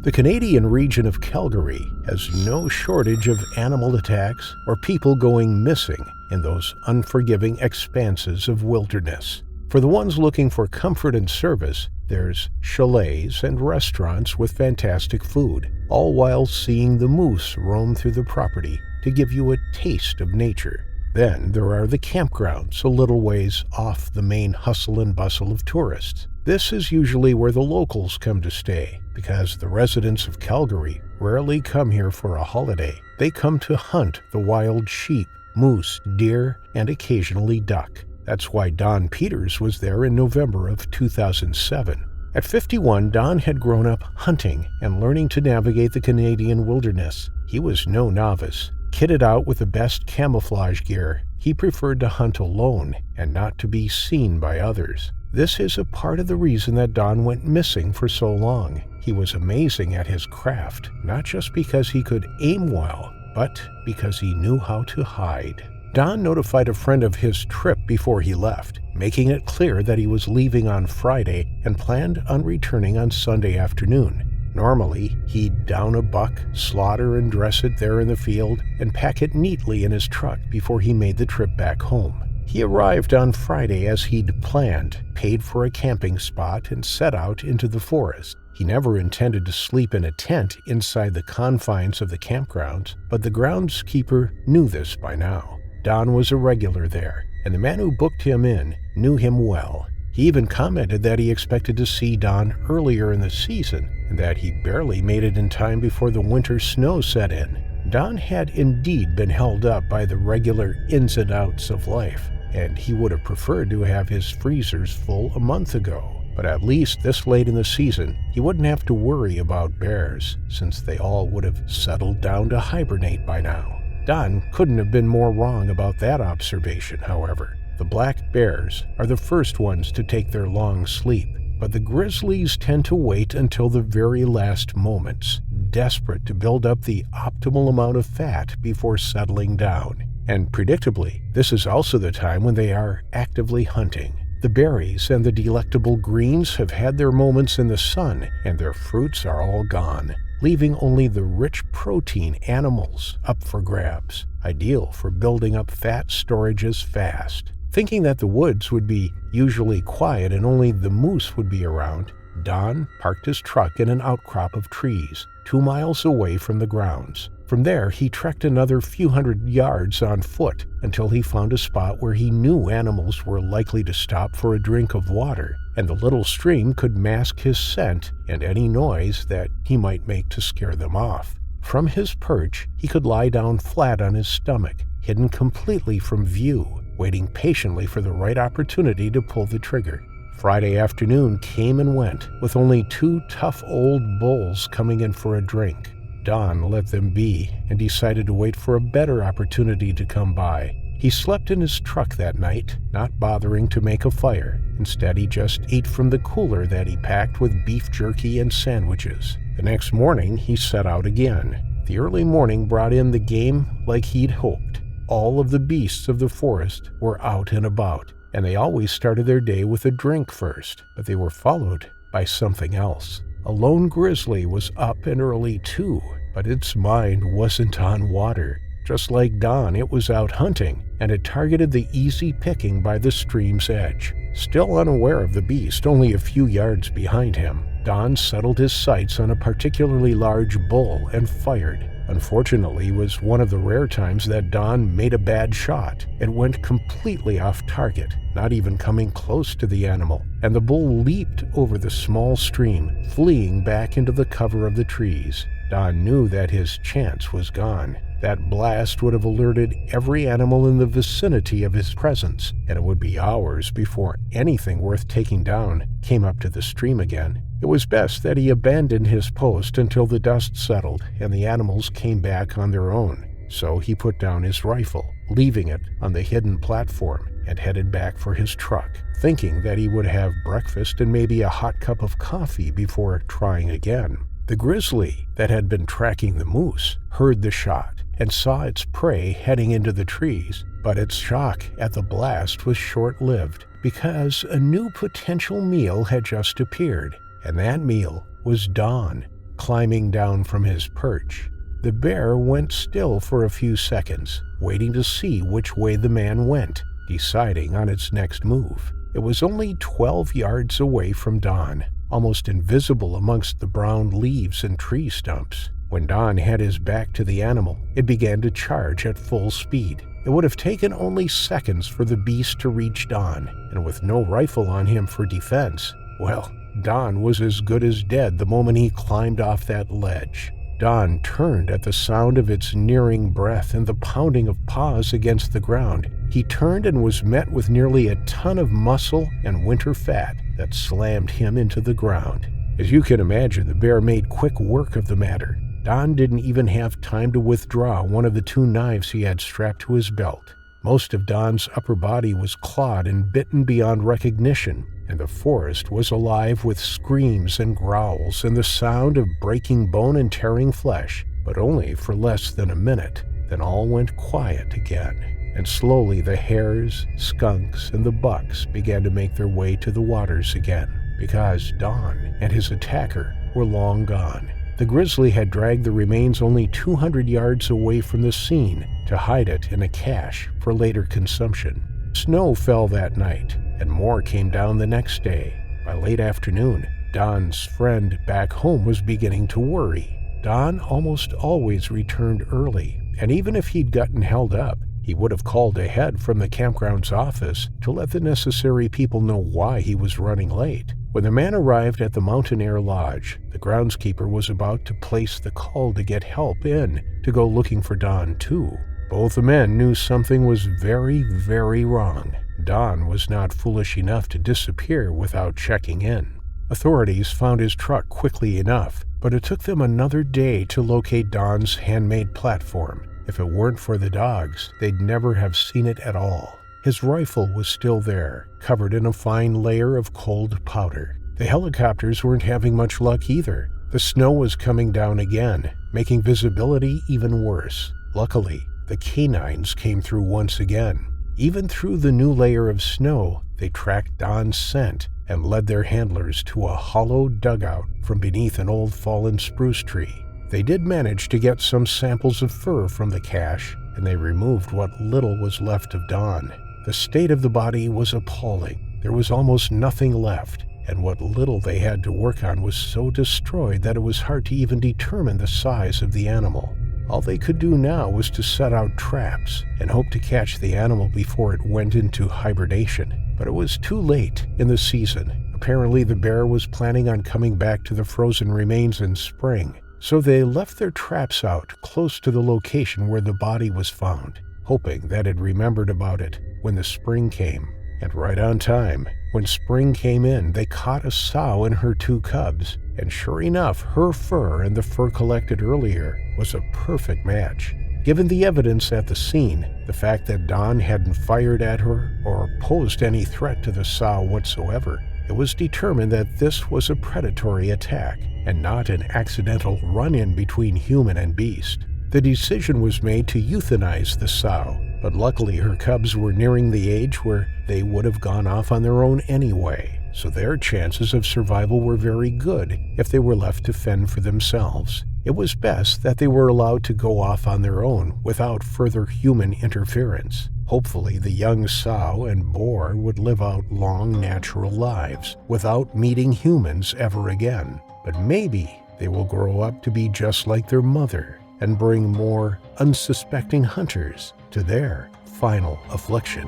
The Canadian region of Calgary has no shortage of animal attacks or people going missing in those unforgiving expanses of wilderness. For the ones looking for comfort and service, there's chalets and restaurants with fantastic food, all while seeing the moose roam through the property to give you a taste of nature. Then there are the campgrounds a little ways off the main hustle and bustle of tourists. This is usually where the locals come to stay, because the residents of Calgary rarely come here for a holiday. They come to hunt the wild sheep, moose, deer, and occasionally duck. That's why Don Peters was there in November of 2007. At 51, Don had grown up hunting and learning to navigate the Canadian wilderness. He was no novice. Kitted out with the best camouflage gear, he preferred to hunt alone and not to be seen by others. This is a part of the reason that Don went missing for so long. He was amazing at his craft, not just because he could aim well, but because he knew how to hide. Don notified a friend of his trip before he left, making it clear that he was leaving on Friday and planned on returning on Sunday afternoon. Normally, he'd down a buck, slaughter and dress it there in the field, and pack it neatly in his truck before he made the trip back home. He arrived on Friday as he'd planned, paid for a camping spot, and set out into the forest. He never intended to sleep in a tent inside the confines of the campgrounds, but the groundskeeper knew this by now. Don was a regular there, and the man who booked him in knew him well. He even commented that he expected to see Don earlier in the season, and that he barely made it in time before the winter snow set in. Don had indeed been held up by the regular ins and outs of life, and he would have preferred to have his freezers full a month ago. But at least this late in the season, he wouldn't have to worry about bears, since they all would have settled down to hibernate by now. Don couldn't have been more wrong about that observation, however. The black bears are the first ones to take their long sleep, but the grizzlies tend to wait until the very last moments, desperate to build up the optimal amount of fat before settling down. And predictably, this is also the time when they are actively hunting. The berries and the delectable greens have had their moments in the sun, and their fruits are all gone, leaving only the rich protein animals up for grabs, ideal for building up fat storages fast. Thinking that the woods would be usually quiet and only the moose would be around, Don parked his truck in an outcrop of trees, 2 miles away from the grounds. From there, he trekked another few hundred yards on foot until he found a spot where he knew animals were likely to stop for a drink of water, and the little stream could mask his scent and any noise that he might make to scare them off. From his perch, he could lie down flat on his stomach, hidden completely from view, waiting patiently for the right opportunity to pull the trigger. Friday afternoon came and went, with only 2 tough old bulls coming in for a drink. Don let them be and decided to wait for a better opportunity to come by. He slept in his truck that night, not bothering to make a fire. Instead, he just ate from the cooler that he packed with beef jerky and sandwiches. The next morning, he set out again. The early morning brought in the game like he'd hoped. All of the beasts of the forest were out and about, and they always started their day with a drink first, but they were followed by something else. A lone grizzly was up and early too, but its mind wasn't on water. Just like Don, it was out hunting, and it targeted the easy picking by the stream's edge. Still unaware of the beast, only a few yards behind him, Don settled his sights on a particularly large bull and fired. Unfortunately, it was one of the rare times that Don made a bad shot. It went completely off target, not even coming close to the animal, and the bull leaped over the small stream, fleeing back into the cover of the trees. Don knew that his chance was gone. That blast would have alerted every animal in the vicinity of his presence, and it would be hours before anything worth taking down came up to the stream again. It was best that he abandoned his post until the dust settled and the animals came back on their own. So he put down his rifle, leaving it on the hidden platform, and headed back for his truck, thinking that he would have breakfast and maybe a hot cup of coffee before trying again. The grizzly that had been tracking the moose heard the shot and saw its prey heading into the trees, but its shock at the blast was short-lived because a new potential meal had just appeared, and that meal was Don. climbing down from his perch. The bear went still for a few seconds, waiting to see which way the man went, deciding on its next move. It was only 12 yards away from Don, almost invisible amongst the brown leaves and tree stumps. When Don had his back to the animal, it began to charge at full speed. It would have taken only seconds for the beast to reach Don, and with no rifle on him for defense, well, Don was as good as dead the moment he climbed off that ledge. Don turned at the sound of its nearing breath and the pounding of paws against the ground. He turned and was met with nearly a ton of muscle and winter fat that slammed him into the ground. As you can imagine, the bear made quick work of the matter. Don didn't even have time to withdraw one of the 2 knives he had strapped to his belt. Most of Don's upper body was clawed and bitten beyond recognition, and the forest was alive with screams and growls and the sound of breaking bone and tearing flesh, but only for less than a minute. Then all went quiet again, and slowly the hares, skunks, and the bucks began to make their way to the waters again, because Don and his attacker were long gone. The grizzly had dragged the remains only 200 yards away from the scene to hide it in a cache for later consumption. Snow fell that night, and more came down the next day. By late afternoon, Don's friend back home was beginning to worry. Don almost always returned early, and even if he'd gotten held up, he would have called ahead from the campground's office to let the necessary people know why he was running late. When the man arrived at the Mountain Air Lodge, the groundskeeper was about to place the call to get help in to go looking for Don, too. Both the men knew something was very, very wrong. Don was not foolish enough to disappear without checking in. Authorities found his truck quickly enough, but it took them another day to locate Don's handmade platform. If it weren't for the dogs, they'd never have seen it at all. His rifle was still there, covered in a fine layer of cold powder. The helicopters weren't having much luck either. The snow was coming down again, making visibility even worse. Luckily, the canines came through once again. Even through the new layer of snow, they tracked Don's scent and led their handlers to a hollow dugout from beneath an old fallen spruce tree. They did manage to get some samples of fur from the cache, and they removed what little was left of Don. The state of the body was appalling. There was almost nothing left, and what little they had to work on was so destroyed that it was hard to even determine the size of the animal. All they could do now was to set out traps and hope to catch the animal before it went into hibernation. But it was too late in the season. Apparently the bear was planning on coming back to the frozen remains in spring, so they left their traps out close to the location where the body was found, hoping that it remembered about it when the spring came. And right on time, when spring came in, they caught a sow and her 2 cubs, and sure enough, her fur and the fur collected earlier was a perfect match. Given the evidence at the scene, the fact that Don hadn't fired at her or posed any threat to the sow whatsoever, it was determined that this was a predatory attack and not an accidental run-in between human and beast. The decision was made to euthanize the sow, but luckily her cubs were nearing the age where they would have gone off on their own anyway, so their chances of survival were very good if they were left to fend for themselves. It was best that they were allowed to go off on their own without further human interference. Hopefully the young sow and boar would live out long natural lives without meeting humans ever again. But maybe they will grow up to be just like their mother and bring more unsuspecting hunters to their final affliction.